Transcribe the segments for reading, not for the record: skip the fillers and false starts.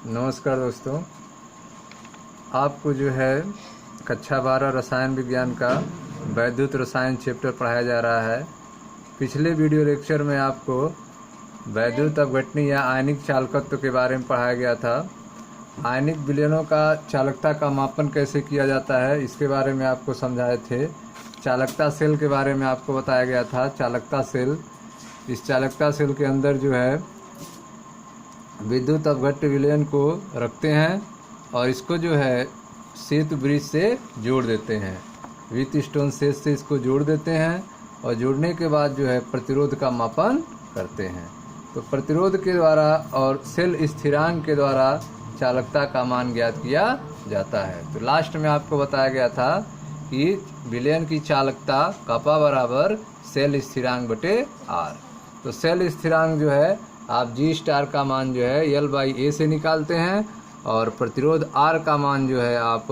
नमस्कार दोस्तों, आपको जो है कक्षा 12 रसायन विज्ञान का वैद्युत रसायन चैप्टर पढ़ाया जा रहा है। पिछले वीडियो लेक्चर में आपको वैद्युत अपघटनी या आयनिक चालकत्व के बारे में पढ़ाया गया था। आयनिक विलयनों का चालकता का मापन कैसे किया जाता है इसके बारे में आपको समझाए थे। चालकता सेल के बारे में आपको बताया गया था। चालकता सेल, इस चालकता सेल के अंदर जो है विद्युत अपघट्य विलयन को रखते हैं और इसको जो है सेतु ब्रिज से जोड़ देते हैं। व्हीटस्टोन सेल से इसको जोड़ देते हैं और जोड़ने के बाद जो है प्रतिरोध का मापन करते हैं। तो प्रतिरोध के द्वारा और सेल स्थिरांक के द्वारा चालकता का मान ज्ञात किया जाता है। तो लास्ट में आपको बताया गया था कि विलयन की चालकता कपा बराबर सेल स्थिरांक बटे आर। तो सेल स्थिरांक जो है आप जी स्टार का मान जो है L/A से निकालते हैं और प्रतिरोध R का मान जो है आप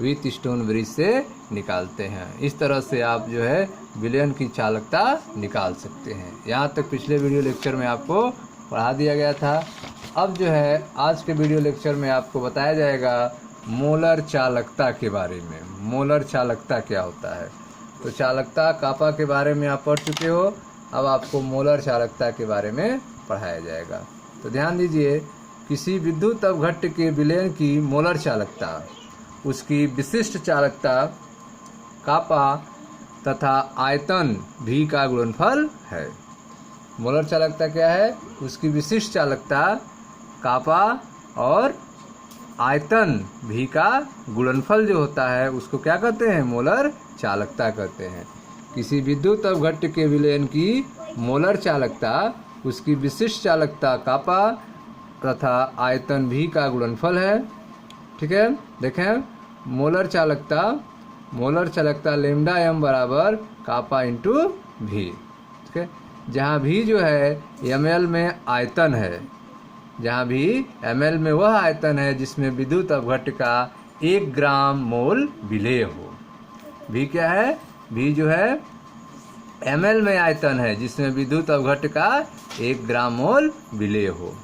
व्हीटस्टोन ब्रिज से निकालते हैं। इस तरह से आप जो है विलयन की चालकता निकाल सकते हैं। यहाँ तक पिछले वीडियो लेक्चर में आपको पढ़ा दिया गया था। अब जो है आज के वीडियो लेक्चर में आपको बताया जाएगा मोलर चालकता के बारे में। मोलर चालकता क्या होता है? तो चालकता कापा के बारे में आप पढ़ चुके हो, अब आपको मोलर चालकता के बारे में पढ़ाया जाएगा। तो ध्यान दीजिए, किसी विद्युत अपघट्य के विलयन की मोलर चालकता उसकी विशिष्ट चालकता कापा तथा आयतन V का गुणनफल है। मोलर चालकता क्या है? उसकी विशिष्ट चालकता कापा और आयतन V का गुणनफल जो होता है उसको क्या कहते हैं? मोलर चालकता कहते हैं। किसी विद्युत अपघट्य के विलयन की मोलर चालकता उसकी विशिष्ट चालकता कापा तथा आयतन V का गुणनफल है। ठीक है, देखें मोलर चालकता लेमडा m बराबर कापा इंटू V। ठीक है, जहाँ V जो है ml में आयतन है, जहाँ भी ml में वह आयतन है जिसमें विद्युत अपघट्य का 1 ग्राम मोल विलेय हो। V क्या है? V जो है ml में आयतन है जिसमें विद्युत अपघट्य का 1 ग्राम मोल विलेय हो।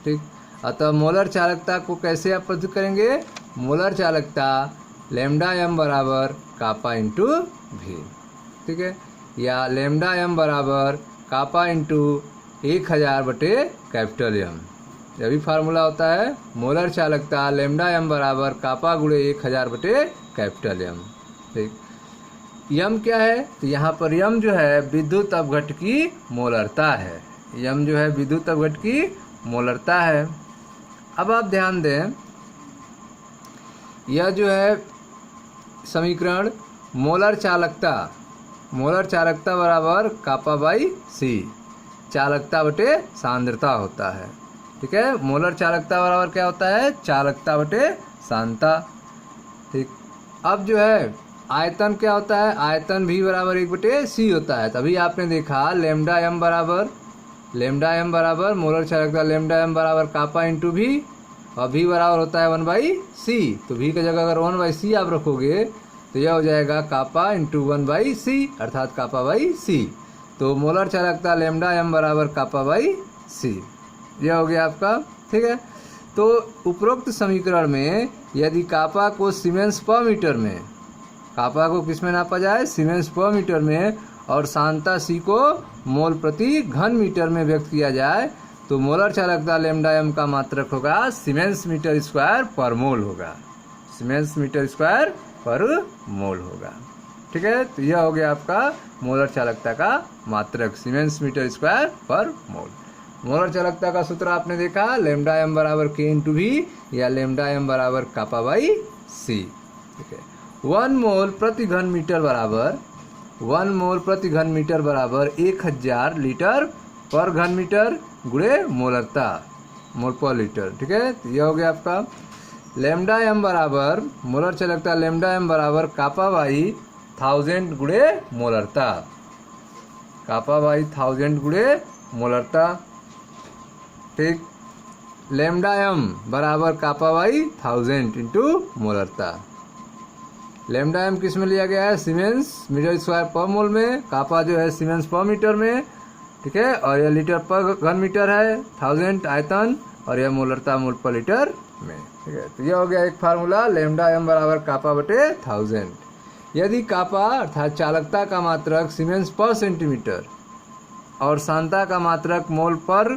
ठीक, अतः मोलर चालकता को कैसे आप प्रस्तुत करेंगे? मोलर चालकता लेमडा m बराबर कापा इंटू V। ठीक है, या लेमडा m बराबर कापा इंटू 1000 बटे कैपिटल M। यह भी फार्मूला होता है। मोलर चालकता लेमडा m बराबर कापा गुणे 1000 बटे कैपिटल M। ठीक, यम क्या है? तो यहाँ पर यम जो है विद्युत अपघट्य की मोलरता है। यम जो है विद्युत अपघट्य की मोलरता है। अब आप ध्यान दें, यह जो है समीकरण मोलर चालकता बराबर कापा बाई सी, चालकता बटे सांद्रता होता है। ठीक है, मोलर चालकता बराबर क्या होता है? चालकता बटे सांद्रता। ठीक, अब जो है आयतन क्या होता है? आयतन V बराबर 1/c होता है। तभी आपने देखा लेमडा m बराबर मोलर चालकता लेमडा m बराबर कापा इंटू V और V बराबर होता है 1/c। तो V की जगह अगर 1/c आप रखोगे तो यह हो जाएगा कापा इंटू 1/c अर्थात कापा बाई c। तो मोलर चालकता लेमडा m बराबर कापा बाई c, यह हो गया आपका। ठीक है, तो उपरोक्त समीकरण में यदि कापा को सीमेंस पर मीटर में, कापा को किस में नापा जाए? सीमेंस पर मीटर में, और सांद्रता C को मोल प्रति घन मीटर में व्यक्त किया जाए तो मोलर चालकता लेमडा m का मात्रक होगा सीमेंस मीटर स्क्वायर पर मोल होगा। सीमेंस मीटर स्क्वायर पर मोल होगा। ठीक है, तो यह हो गया आपका मोलर चालकता का मात्रक सीमेंस मीटर स्क्वायर पर मोल। मोलर चालकता का सूत्र आपने देखा, लेमडा m बराबर K इंटू V या लेमडा m बराबर कापा बाई C। ठीक है, 1 मोल प्रति घन मीटर बराबर 1000 लीटर पर घन मीटर गुणे मोलरता, मोल पर लीटर। ठीक है, तो यह हो गया आपका लेमडा m बराबर मोलर चालकता लेमडा m बराबर कापा बाई 1000 गुणे मोलरता, कापा बाई 1000 गुणे मोलरता। ठीक, लेमडा m बराबर कापा बाई 1000 इंटू मोलरता। लेमडा m किस में लिया गया है? सीमेंस मीटर स्क्वायर पर मोल में, कापा जो है सीमेंस पर मीटर में। ठीक है, और यह लीटर पर घन मीटर है। 1000 आयतन और यह मोलरता मोल पर लीटर में। ठीक है, तो यह हो गया एक फार्मूला, लैम्डा m बराबर कापा बटे 1000। यदि कापा अर्थात चालकता का मात्रक सीमेंस पर सेंटीमीटर और सांता का मात्रक मोल पर,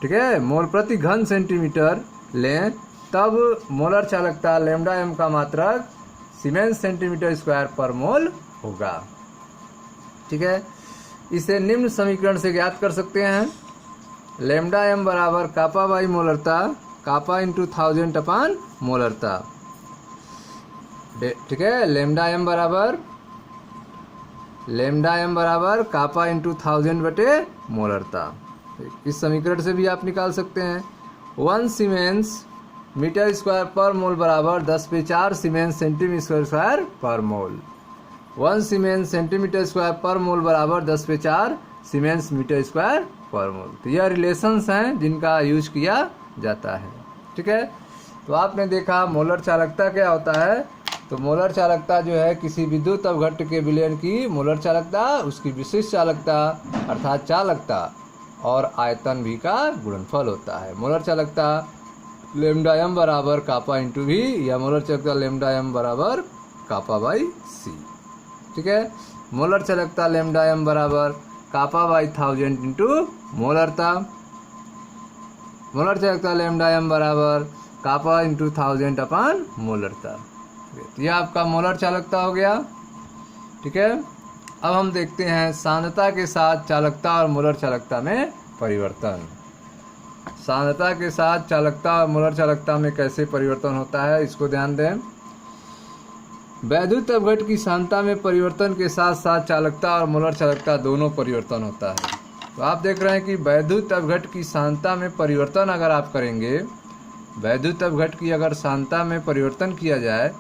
ठीक है, मोल प्रति घन सेंटीमीटर लें, तब मोलर चालकता लैम्डा m का मात्रक सीमेंस सेंटीमीटर स्क्वायर पर मोल होगा। ठीक है, इसे निम्न समीकरण से ज्ञात कर सकते हैं। लैम्डा m बराबर कापा बाई मोलरता, कापा इंटू 1000 अपान मोलरता। ठीक है, लैम्डा m बराबर कापा इंटू 1000 बटे मोलरता। इस समीकरण से भी आप निकाल सकते हैं। 1 सीमेंस मीटर स्क्वायर पर मोल बराबर 10/4 सीमेंस सेंटीमीटर स्क्वायर पर मोल। 1 सीमेंस सेंटीमीटर स्क्वायर पर मोल बराबर 10/4 सीमेंस मीटर स्क्वायर पर मोल। तो यह रिलेशंस हैं जिनका यूज किया जाता है। ठीक है, तो आपने देखा मोलर चालकता क्या होता है। तो मोलर चालकता जो है किसी विद्युत अवघट्ट के विलयन की मोलर चालकता, उसकी विशिष्ट चालकता अर्थात चालकता और आयतन भी का गुणनफल होता है। मोलर चालकता लैम्डा m बराबर कापा इंटू v, या मोलर चालकता लैम्डा m बराबर कापा बाई c। ठीक है, मोलर चालकता लैम्डा m बराबर कापा बाई 1000 इंटू मोलरता। मोलर चालकता लैम्डा m बराबर कापा इंटू 1000 अपान मोलरता। तो यह आपका मोलर चालकता हो गया। ठीक है, अब हम देखते हैं सांद्रता के साथ चालकता और मोलर चालकता में परिवर्तन। सांद्रता के साथ चालकता और मोलर चालकता में कैसे परिवर्तन होता है, इसको ध्यान दें। वैद्युत अवघट्ट की सांद्रता में परिवर्तन के साथ साथ चालकता और मोलर चालकता दोनों परिवर्तन होता है। तो आप देख रहे हैं कि वैद्युत अवघट्ट की सांद्रता में परिवर्तन अगर आप करेंगे, वैद्युत अवघट्ट की अगर सांद्रता में परिवर्तन किया जाए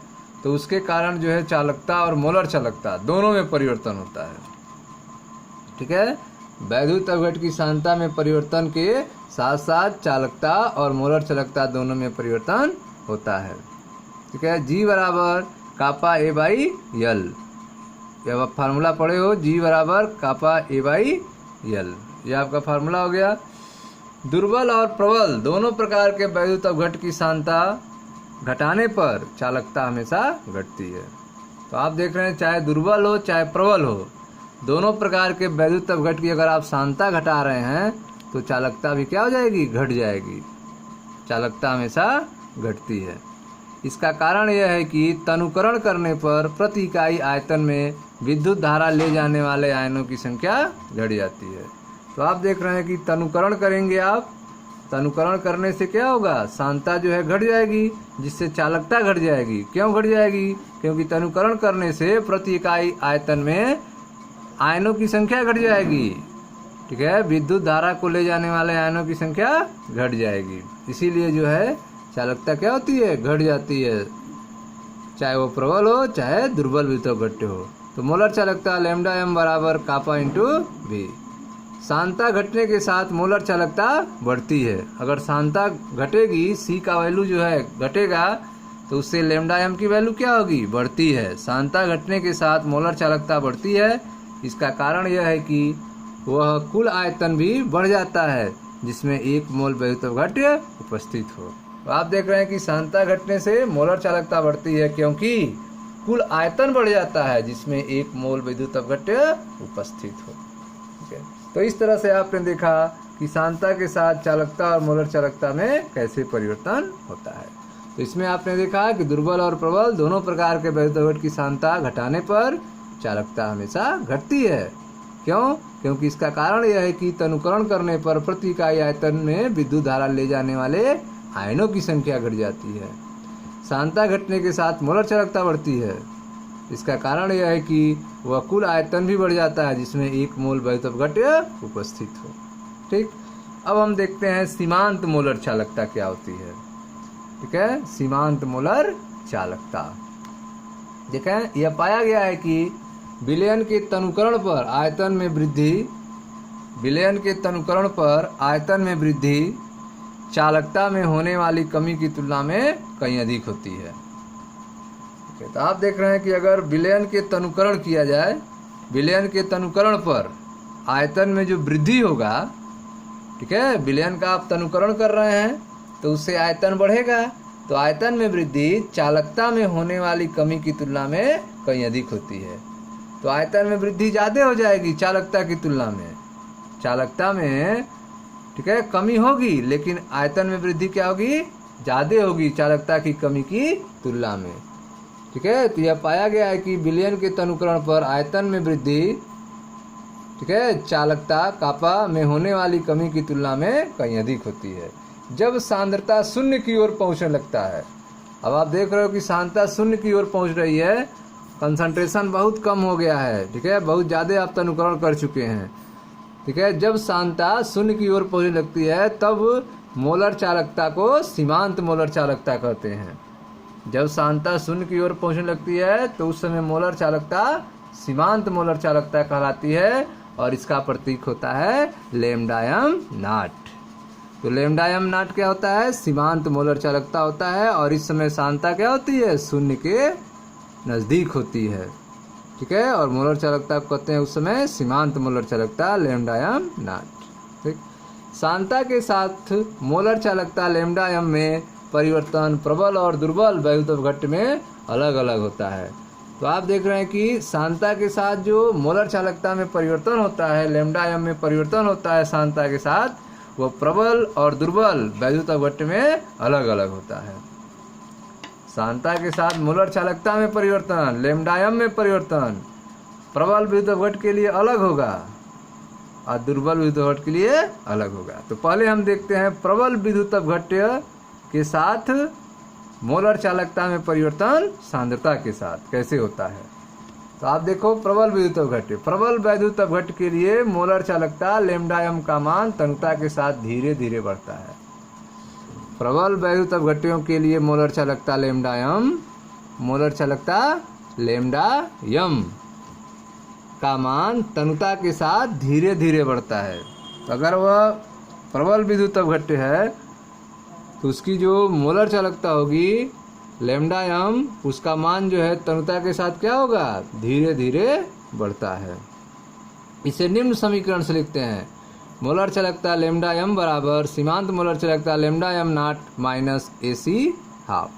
तो उसके कारण जो है चालकता और मोलर चालकता दोनों में परिवर्तन होता है। ठीक है, वैद्युत अवघट्ट की सांद्रता में परिवर्तन के साथ साथ चालकता और मोलर चालकता दोनों में परिवर्तन होता है। ठीक है, G बराबर कापा A बाई L, जब आप फार्मूला पढ़े हो, G बराबर कापा A बाई L, यह आपका फार्मूला हो गया। दुर्बल और प्रबल दोनों प्रकार के वैद्युत अवघट्ट की सांद्रता घटाने पर चालकता हमेशा घटती है। तो आप देख रहे हैं चाहे दुर्बल हो चाहे प्रबल हो, दोनों प्रकार के वैद्युत अवघट्ट की अगर आप सांद्रता घटा रहे हैं तो चालकता भी क्या हो जाएगी, घट जाएगी। चालकता हमेशा घटती है। इसका कारण यह है कि तनुकरण करने पर प्रति इकाई आयतन में विद्युत धारा ले जाने वाले आयनों की संख्या घट जाती है। तो आप देख रहे हैं कि तनुकरण करेंगे आप, तनुकरण करने से क्या होगा, सांद्रता जो है घट जाएगी, जिससे चालकता घट जाएगी। क्यों घट जाएगी, क्योंकि तनुकरण करने से प्रति इकाई आयतन में आयनों की संख्या घट जाएगी। ठीक है, विद्युत धारा को ले जाने वाले आयनों की संख्या घट जाएगी, इसीलिए जो है चालकता क्या होती है, घट जाती है, चाहे वो प्रबल हो चाहे दुर्बल विद्युत अवघट्ट हो। तो मोलर चालकता लैम्डा m बराबर कापा इंटू v। सांद्रता घटने के साथ मोलर चालकता बढ़ती है। अगर सांद्रता घटेगी, C का वैल्यू जो है घटेगा, तो उससे लैम्डा m की वैल्यू क्या होगी, बढ़ती है। सांद्रता घटने के साथ मोलर चालकता बढ़ती है। इसका कारण यह है कि वह कुल आयतन भी बढ़ जाता है जिसमें 1 मोल वैद्युत अवघट्ट उपस्थित हो। तो आप देख रहे हैं कि सांद्रता घटने से मोलर चालकता बढ़ती है, क्योंकि कुल आयतन बढ़ जाता है जिसमें 1 मोल वैद्युत अवघट्ट उपस्थित हो। ठीक है, तो इस तरह से आपने देखा कि सांद्रता के साथ चालकता और मोलर चालकता में कैसे परिवर्तन होता है। तो इसमें आपने देखा कि दुर्बल और प्रबल दोनों प्रकार के वैद्युत अवघट्ट की सांद्रता घटाने पर चालकता हमेशा घटती है। क्यों, क्योंकि इसका कारण यह है कि तनुकरण करने पर प्रति इकाई आयतन में विद्युत धारा ले जाने वाले आयनों की संख्या घट जाती है। सांद्रता घटने के साथ मोलर चालकता बढ़ती है। इसका कारण यह है कि वह कुल आयतन भी बढ़ जाता है जिसमें 1 मोल वैद्युत अवघट्ट उपस्थित हो। ठीक, अब हम देखते हैं सीमांत मोलर चालकता क्या होती है। ठीक है, सीमांत मोलर चालकता देखें, यह पाया गया है कि विलयन के तनुकरण पर आयतन में वृद्धि, विलयन के तनुकरण पर आयतन में वृद्धि चालकता में होने वाली कमी की तुलना में कहीं अधिक होती है। तो आप देख रहे हैं कि अगर विलयन के तनुकरण किया जाए, विलयन के तनुकरण पर आयतन में जो वृद्धि होगा, ठीक है, विलयन का आप तनुकरण कर रहे हैं तो उससे आयतन बढ़ेगा, तो आयतन में वृद्धि चालकता में होने वाली कमी की तुलना में कहीं अधिक होती है। तो आयतन में वृद्धि ज़्यादा हो जाएगी चालकता की तुलना में। चालकता में ठीक है कमी होगी, लेकिन आयतन में वृद्धि क्या होगी, ज़्यादा होगी चालकता की कमी की तुलना में। ठीक है, तो यह पाया गया है कि विलयन के तनुकरण पर आयतन में वृद्धि ठीक है चालकता कापा में होने वाली कमी की तुलना में कहीं अधिक होती है। जब सांद्रता शून्य की ओर पहुंचने लगता है, अब आप देख रहे हो कि सांद्रता शून्य की ओर पहुंच रही है, कंसंट्रेशन बहुत कम हो गया है। ठीक है, बहुत ज़्यादा आप तनुकरण कर चुके हैं। ठीक है, जब सांद्रता शून्य की ओर पहुंचने लगती है तब मोलर चालकता को सीमांत मोलर चालकता कहते हैं। जब सांद्रता शून्य की ओर पहुंचने लगती है तो उस समय मोलर चालकता सीमांत मोलर चालकता कहलाती है, और इसका प्रतीक होता है लैम्डा m नॉट। तो लैम्डा m नॉट क्या होता है, सीमांत मोलर चालकता होता है, और इस समय सांद्रता क्या होती है, शून्य के नज़दीक होती है। ठीक है, और मोलर चालकता को कहते हैं उस समय सीमांत मोलर चालकता लैम्डा m नॉट। ठीक, सांद्रता के साथ मोलर चालकता लैम्डा m में परिवर्तन प्रबल और दुर्बल वैद्युत अपघट्य में अलग अलग होता है। तो आप देख रहे हैं कि सांद्रता के साथ जो मोलर चालकता में परिवर्तन होता है, लैम्डा m में परिवर्तन होता है सांद्रता के साथ, वो प्रबल और दुर्बल वैद्युत अपघट्य में अलग अलग होता है। सांद्रता के साथ मोलर चालकता में परिवर्तन, लैम्डा m में परिवर्तन प्रबल विद्युत अपघट्य के लिए अलग होगा और दुर्बल विद्युत अपघट्य के लिए अलग होगा। तो पहले हम देखते हैं प्रबल विद्युत अपघट्य के साथ मोलर चालकता में परिवर्तन सांद्रता के साथ कैसे होता है। तो आप देखो प्रबल विद्युत अपघट्य, प्रबल वैद्युत अपघट्य के लिए मोलर चालकता लैम्डा m का मान तनुता के साथ धीरे धीरे बढ़ता है। प्रबल वैद्युत अपघट्यों के लिए मोलर चालकता लैम्डा m, मोलर चालकता लैम्डा m का मान तनुता के साथ धीरे धीरे बढ़ता है। तो अगर वह प्रबल विद्युत अपघट्य है तो उसकी जो मोलर चालकता होगी लैम्डा m, उसका मान जो है तनुता के साथ क्या होगा, धीरे धीरे बढ़ता है। इसे निम्न समीकरण से लिखते हैं, मोलर चालकता लैम्डा m बराबर सीमांत मोलर चालकता lambda m not minus AC half,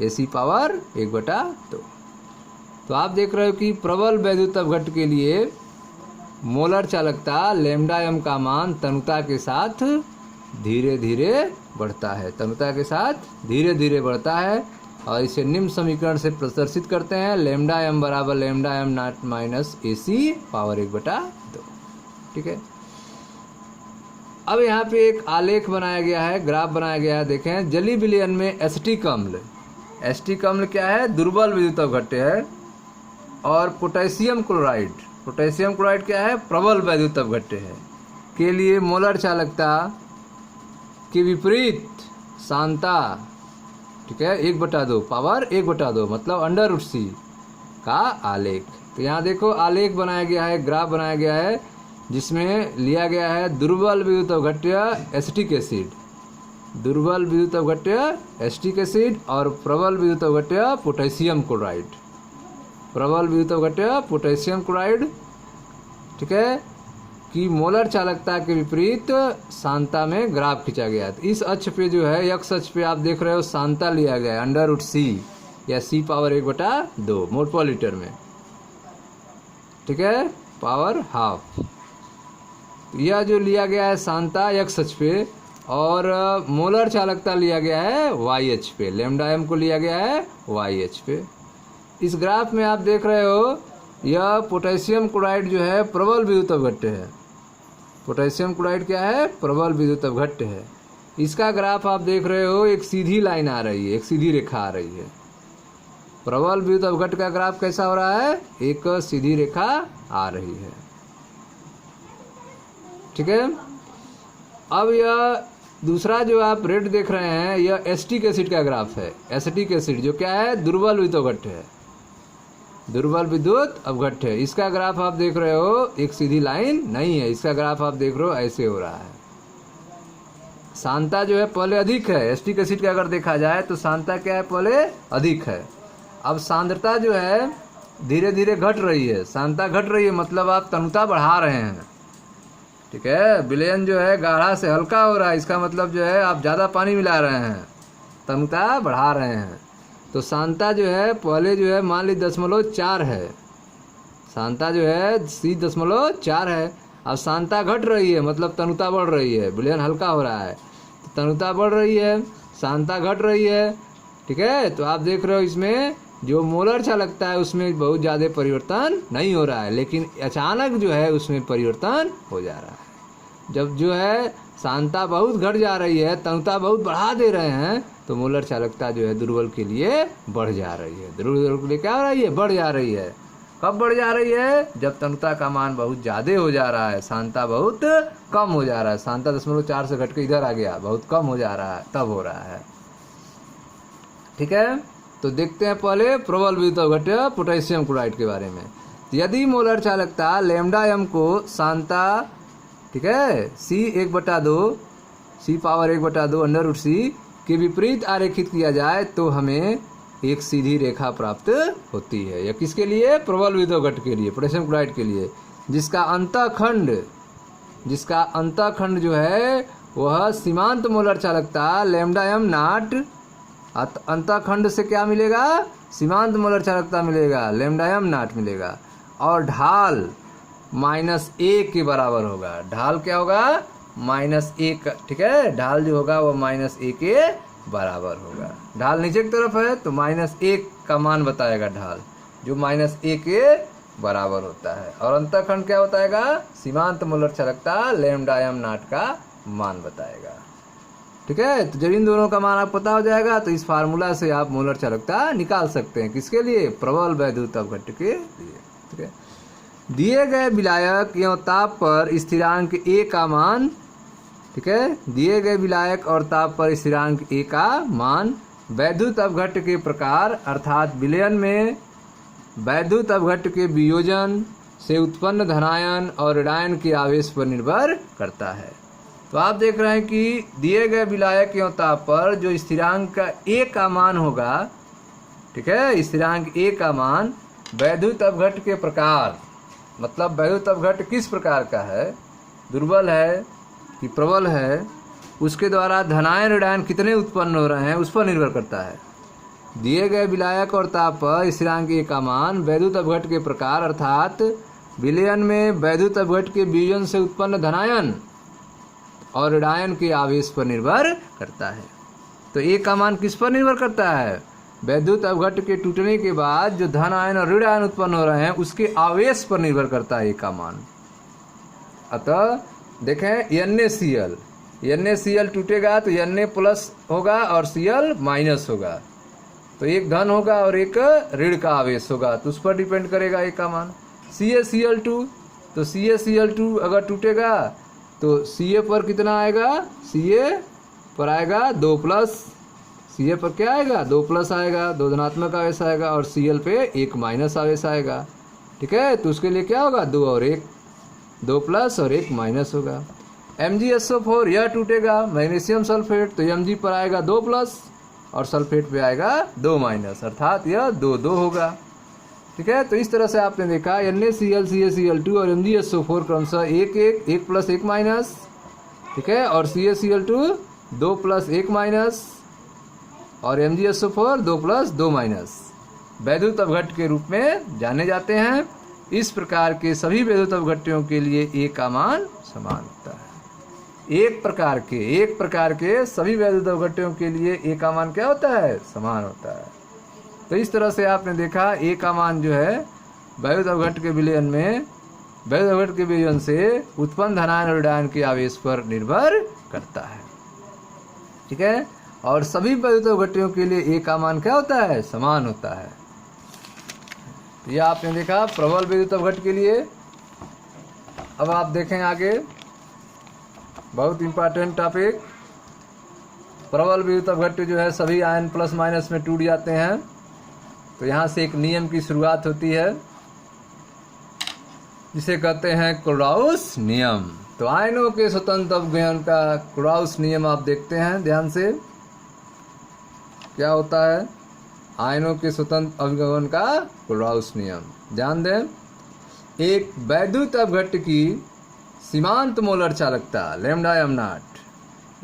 AC power 1/2। तो आप देख रहे हो कि प्रबल वैद्युत अपघट्य के लिए मोलर चालकता लैम्डा m का मान तनुता के साथ धीरे धीरे बढ़ता है, तनुता के साथ धीरे धीरे बढ़ता है, और इसे निम्न समीकरण से प्रदर्शित करते हैं, लैम्डा m बराबर lambda m not minus AC power 1/2। ठीक है, अब यहाँ पे एक आलेख बनाया गया है, ग्राफ बनाया गया है। देखें, जलीय विलयन में एसिटिक अम्ल, एसिटिक अम्ल क्या है, दुर्बल विद्युत अपघट्य है, और पोटेशियम क्लोराइड, पोटेशियम क्लोराइड क्या है, प्रबल वैद्युत अपघट्य है, के लिए मोलर चालकता के विपरीत सांद्रता ठीक है 1/2 पावर 1/2 मतलब √c का आलेख। तो यहाँ देखो आलेख बनाया गया है, ग्राफ बनाया गया है, जिसमें लिया गया है दुर्बल विद्युत अपघट्य एसिटिक एसिड, दुर्बल विद्युत अपघट्य एसिटिक एसिड, और प्रबल विद्युत अपघट्य पोटेशियम क्लोराइड, प्रबल विद्युत अपघट्य पोटेशियम क्लोराइड। ठीक है, कि मोलर चालकता के विपरीत सांद्रता में ग्राफ खींचा गया है। इस अक्ष पे जो है, x अक्ष पे आप देख रहे हो सांद्रता लिया गया है √c या c पावर 1/2 मोल पर लीटर में। ठीक है, पावर हाफ। यह जो लिया गया है सांद्रता x अक्ष पे, और मोलर चालकता लिया गया है y अक्ष पे, लैम्डा m को लिया गया है y अक्ष पे। इस ग्राफ में आप देख रहे हो यह पोटेशियम क्लोराइड जो है प्रबल विद्युत अपघट्य है, पोटेशियम क्लोराइड क्या है, प्रबल विद्युत अपघट्य है। इसका ग्राफ आप देख रहे हो, एक सीधी लाइन आ रही है, एक सीधी रेखा आ रही है। प्रबल विद्युत अपघट्य का ग्राफ कैसा हो रहा है, एक सीधी रेखा आ रही है। ठीक है, अब यह दूसरा जो आप रेड देख रहे हैं, यह एसिटिक एसिड का ग्राफ है। एसिटिक एसिड जो क्या है, दुर्बल विद्युत अपघट्य है, दुर्बल विद्युत अपघट्य है। इसका ग्राफ आप देख रहे हो, एक सीधी लाइन नहीं है, इसका ग्राफ आप देख रहे हो ऐसे हो रहा है। सांद्रता जो है पहले अधिक है, एसिटिक एसिड का अगर देखा जाए तो सांद्रता क्या है, पहले अधिक है। अब सांद्रता जो है धीरे धीरे घट रही है, सांद्रता घट रही है, मतलब आप तनुता बढ़ा रहे हैं। ठीक है। विलयन जो है गाढ़ा से हल्का हो रहा है, इसका मतलब जो है आप ज़्यादा पानी मिला रहे हैं, तन्यता बढ़ा रहे हैं। तो सांता जो है पहले जो है मान ली 0.4 है, सांता जो है C.4 है। अब सांता घट रही है मतलब तनुता बढ़ रही है, विलयन हल्का हो रहा है तो तनुता बढ़ रही है, सांता घट रही है। ठीक है, तो आप देख रहे हो इसमें जो मोलर चालकता है उसमें बहुत ज़्यादा परिवर्तन नहीं हो रहा है, लेकिन अचानक जो है उसमें परिवर्तन हो जा रहा है। जब जो है सांता बहुत घट जा रही है, तनुता बहुत बढ़ा दे रहे हैं, तो मोलर चालकता जो है दुर्बल के लिए बढ़ जा रही है। दुर्बल के लिए क्या हो रही है? बढ़ जा रही है। कब बढ़ जा रही है? जब तनुता का मान बहुत ज़्यादा हो जा रहा है, सांता बहुत कम हो जा रहा है। सांता 0.4 से घट के इधर आ गया, बहुत कम हो जा रहा है, तब हो रहा है। ठीक है, तो देखते हैं पहले प्रबल विद्युत अवघट्य पोटेशियम क्लोराइड के बारे में। यदि मोलर चालकता लैम्डा m को सांता, ठीक है, C/1/2 C⁻1/2 के विपरीत आरेखित किया जाए तो हमें एक सीधी रेखा प्राप्त होती है। यह किसके लिए? प्रबल विद्युत अवघट्य के लिए, पोटेशियम क्लोराइड के लिए, जिसका अंतःखंड जो है वह सीमांत मोलर चालकता लैम्डा m नॉट, अंतःखंड से क्या मिलेगा? सीमांत मोलर चालकता मिलेगा, लैम्डा m नॉट मिलेगा, और ढाल -1 के बराबर होगा। ढाल क्या होगा? -1। ठीक है, ढाल जो होगा वो -1 के बराबर होगा। ढाल नीचे की तरफ है तो -1 का मान बताएगा ढाल, जो -1 के बराबर होता है। और अंतःखंड क्या बताएगा? सीमांत मोलर चालकता लैम्डा m नॉट का मान बताएगा। ठीक है, तो जब इन दोनों का मान आपको पता हो जाएगा तो इस फार्मूला से आप मोलर चालकता निकाल सकते हैं। किसके लिए? प्रबल वैद्युत अवघट्य के लिए। ठीक है, दिए गए विलायक एवं ताप पर स्थिरांक A का मान, ठीक है, दिए गए विलायक और ताप पर स्थिरांक A का मान वैद्युत अवघट्य के प्रकार अर्थात विलयन में वैद्युत अवघट्य के वियोजन से उत्पन्न धनायन और ऋणायन के आवेश पर निर्भर करता है। तो आप देख रहे हैं कि दिए गए विलायक एवं ताप पर जो स्थिरांक A का मान होगा, ठीक है, स्थिरांक A का मान वैद्युत अवघट्य के प्रकार, मतलब वैद्युत अवघट्य किस प्रकार का है, दुर्बल है कि प्रबल है, उसके द्वारा धनायन ऋणायन कितने उत्पन्न हो रहे हैं उस पर निर्भर करता है। दिए गए विलायक और ताप पर स्थिरांक A का मान वैद्युत अवघट्य के प्रकार अर्थात विलयन में वैद्युत अवघट्य के वियोजन से उत्पन्न धनायन और ऋणायन के आवेश पर निर्भर करता है। तो A का मान किस पर निर्भर करता है? वैद्युत अवघट्य के टूटने के बाद जो धन आयन और ऋण आयन उत्पन्न हो रहे हैं उसके आवेश पर निर्भर करता है A का मान। अतः देखें NaCl टूटेगा तो Na प्लस होगा और Cl माइनस होगा, तो एक धन होगा और एक ऋण का आवेश होगा, तो उस पर डिपेंड करेगा A का मान। CaCl2, तो CaCl2 अगर टूटेगा तो Ca पर कितना आएगा? Ca पर आएगा 2+, Ca पर क्या आएगा? 2+ आएगा, 2 धनात्मक आवेश आएगा, और Cl पे 1 माइनस आवेश आएगा। ठीक है, तो उसके लिए क्या होगा? 2 और 1, 2+ और 1 माइनस होगा। MgSO4 यह टूटेगा मैग्नीशियम सल्फेट, तो Mg पर आएगा 2+ और सल्फेट पे आएगा 2 माइनस, अर्थात यह 2 होगा। ठीक है, तो इस तरह से आपने देखा NaCl, CaCl2 और MgSO4 क्रमशः 1+, 1 माइनस, ठीक है, और CaCl2 2+, 1 माइनस, और MgSO4 2+, 2 माइनस वैद्युत अवघट्य के रूप में जाने जाते हैं। इस प्रकार के सभी वैद्युत अवघट्यों के लिए A का मान समान होता है। एक प्रकार के सभी वैद्युत अवघट्यों के लिए A का मान क्या होता है? समान होता है। तो इस तरह से आपने देखा A का मान जो है वैद्युत अवघट्य के विलयन में वैद्युत अवघट्य के विलयन से उत्पन्न धनायन और ऋणायन के आवेश पर निर्भर करता है। ठीक है, और सभी वैद्युत अवघट्यों के लिए A का मान क्या होता है? समान होता है। यह आपने देखा प्रबल वैद्युत अवघट्य के लिए। अब आप देखें आगे, बहुत इंपॉर्टेंट टॉपिक, प्रबल विद्युत अवघट्य जो है सभी आयन प्लस माइनस में टूट जाते हैं। तो यहाँ से एक नियम की शुरुआत होती है जिसे कहते हैं क्लोराउस नियम। तो आयनों के स्वतंत्र अपघटन का क्लोराउस नियम आप देखते हैं ध्यान से, क्या होता है आयनों के स्वतंत्र अपघटन का क्लोराउस नियम। ध्यान दें, एक वैद्युत अपघट्य की सीमांत मोलर चालकता लैम्डा एम नॉट,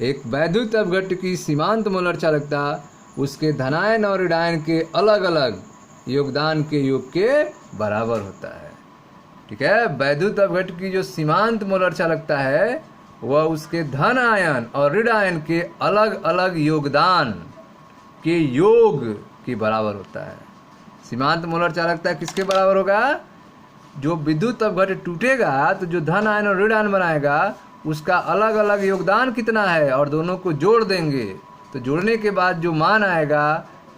एक वैद्युत अपघट्ट की सीमांत मोलर चालकता उसके धनायन और ऋणायन के अलग अलग योगदान के योग के बराबर होता है। ठीक है, वैद्युत अपघट्ट की जो सीमांत मोलर चालकता है वह उसके धन आयन और ऋण आयन के अलग अलग योगदान के योग के बराबर होता है। सीमांत मोलर चालकता किसके बराबर होगा? जो विद्युत अपघट्ट टूटेगा तो जो धन आयन और ऋण आयन बनाएगा उसका अलग अलग योगदान कितना है और दोनों को जोड़ देंगे तो जोड़ने के बाद जो मान आएगा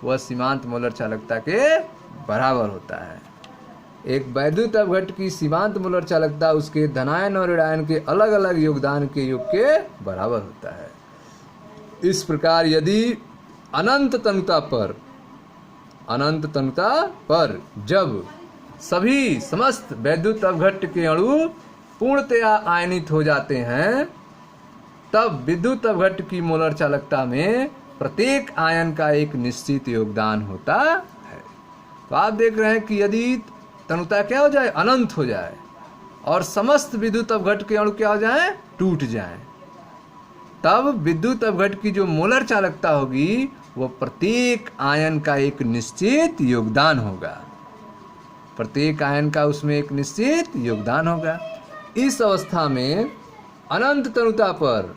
वह सीमांत मोलर चालकता के बराबर होता है। एक वैद्युत अपघट्ट की सीमांत मोलर चालकता उसके धनायन और ऋणायन के अलग अलग योगदान के योग के बराबर होता है। इस प्रकार यदि अनंत तनुता पर जब सभी समस्त वैद्युत अपघट्ट के अणु पूर्णतया आयनित हो जाते हैं तब विद्युत अपघट्ट की मोलर चालकता में प्रत्येक आयन का एक निश्चित योगदान होता है। तो आप देख रहे हैं कि यदि तनुता क्या हो जाए? अनंत हो जाए और समस्त विद्युत अपघट्ट के अणु क्या हो जाए? टूट जाए, तब विद्युत अपघट्ट की जो मोलर चालकता होगी वह प्रत्येक आयन का एक निश्चित योगदान होगा। प्रत्येक आयन का उसमें एक निश्चित योगदान होगा। इस अवस्था में अनंत तनुता पर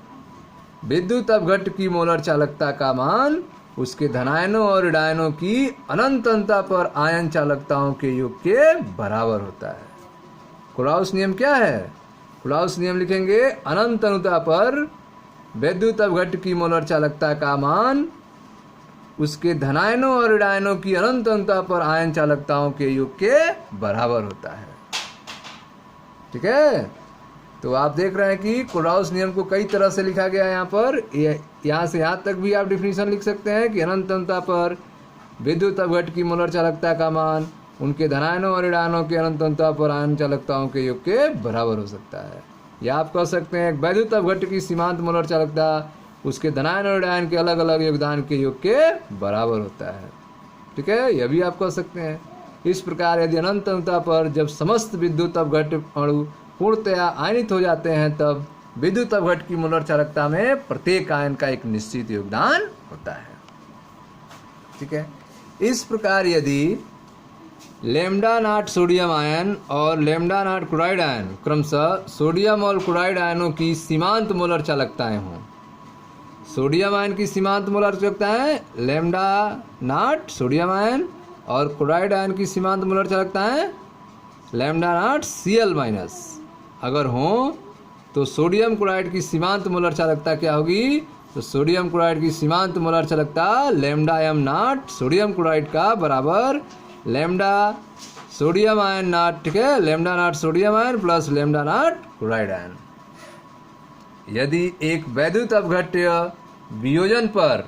विद्युत अपघट्ट की मोलर चालकता का मान उसके धनायनों और ऋणायनों की अनंतता पर आयन चालकताओं के योग के बराबर होता है। कुलाउस नियम क्या है? कुलाउस नियम लिखेंगे अनंत तनुता पर विद्युत अपघट्ट की मोलर चालकता का मान उसके धनायनों और ऋणायनों की अनंतता पर आयन चालकताओं के योग के बराबर होता है। ठीक है, तो आप देख रहे हैं कि कुलाउस नियम को कई तरह से लिखा गया है। यहाँ पर यहाँ से यहाँ तक भी आप डिफिनीशन लिख सकते हैं कि अनंत तनुता पर विद्युत अपघट्ट की मोलर चालकता का मान उनके धनायनों और ऋणायनों की अनंतता पर आयन चालकताओं के योग के बराबर हो सकता है। या आप कह सकते हैं वैद्युत अपघट्ट की सीमांत मोलर चालकता उसके धनायन और ऋणायन के अलग अलग योगदान के योग के बराबर होता है। ठीक है, यह भी आप कह सकते हैं। इस प्रकार यदि अनंत तनुता पर जब समस्त विद्युत अपघट्ट अणु पूर्णतया आयनित हो जाते हैं तब विद्युत अपघट्ट की मोलर चालकता में प्रत्येक आयन का एक निश्चित योगदान होता है। ठीक है, इस प्रकार यदि लैम्डा नॉट सोडियम आयन और लैम्डा नॉट क्लोराइड आयन क्रमशः सोडियम और क्लोराइड आयनों की सीमांत मोलर चालकताएं हों, सोडियम आयन की सीमांत मोलर चालकताएं लैम्डा नॉट सोडियम आयन और क्लोराइड आयन की सीमांत मोलर चालकताएं लैम्डा नॉट Cl- अगर हों तो सोडियम क्लोराइड की सीमांत मोलर चालकता क्या होगी? तो सोडियम क्लोराइड की सीमांत मोलर चालकता lambda am not sodium chloride का बराबर लैम्डा सोडियम आयन नॉट। ठीक है, lambda naught sodium ion plus lambda naught chloride ion. यदि एक वैद्युत अपघट्ट वियोजन पर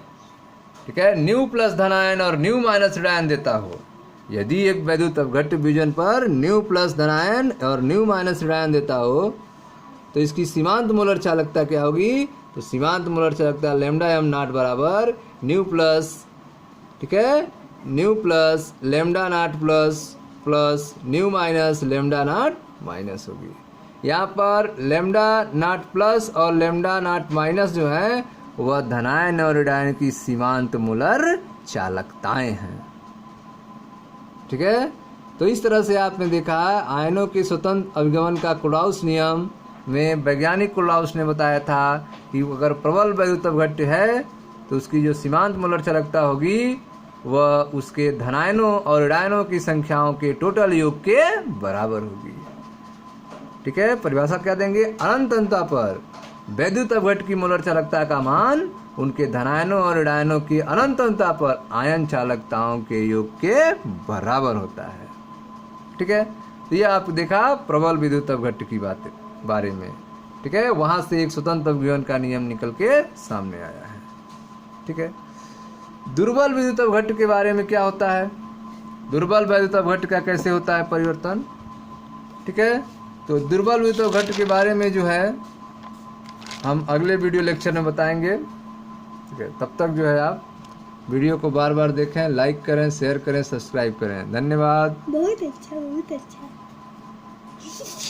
ठीक है न्यू प्लस धनायन और न्यू माइनस ऋणायन देता हो, यदि एक वैद्युत अपघट्ट वियोजन पर न्यू प्लस धनायन और न्यू माइनस ऋणायन देता हो तो इसकी सीमांत मोलर चालकता क्या होगी? तो सीमांत मोलर चालकता लैम्डा एम नॉट बराबर न्यू प्लस ठीक है new plus lambda naught plus plus new minus lambda naught minus होगी। यहाँ पर लैम्डा नॉट प्लस और लैम्डा नॉट माइनस जो है वह धनायन और ऋणायन की सीमांत मोलर चालकताएं हैं। ठीक है, तो इस तरह से आपने देखा आयनों के स्वतंत्र अभिगमन का कुलाउस नियम में वैज्ञानिक कुलाउस ने बताया था कि अगर प्रबल वैद्युत अपघट्ट है तो उसकी जो सीमांत मोलर चालकता होगी वह उसके धनायनों और ऋणायनों की संख्याओं के टोटल योग के बराबर होगी। ठीक है, परिभाषा क्या देंगे? अनंत तनुता पर वैद्युत अपघट्ट की मोलर चालकता का मान उनके धनायनों और ऋणायनों की अनंतता पर आयन चालकताओं के योग के बराबर होता है। ठीक है, तो ये आप देखा प्रबल विद्युत अपघट्ट की बारे में। ठीक है, वहां से एक स्वतंत्र अभिगमन का नियम निकल के सामने आया है। ठीक है, दुर्बल विद्युत अपघट्ट के बारे में क्या होता है? दुर्बल विद्युत अपघट्ट का कैसे होता है परिवर्तन? ठीक है, तो दुर्बल विद्युत अपघट्ट के बारे में जो है हम अगले वीडियो लेक्चर में बताएंगे। ठीक है, तब तक जो है आप वीडियो को बार बार देखें, लाइक करें, शेयर करें, सब्सक्राइब करें। धन्यवाद। बहुत अच्छा।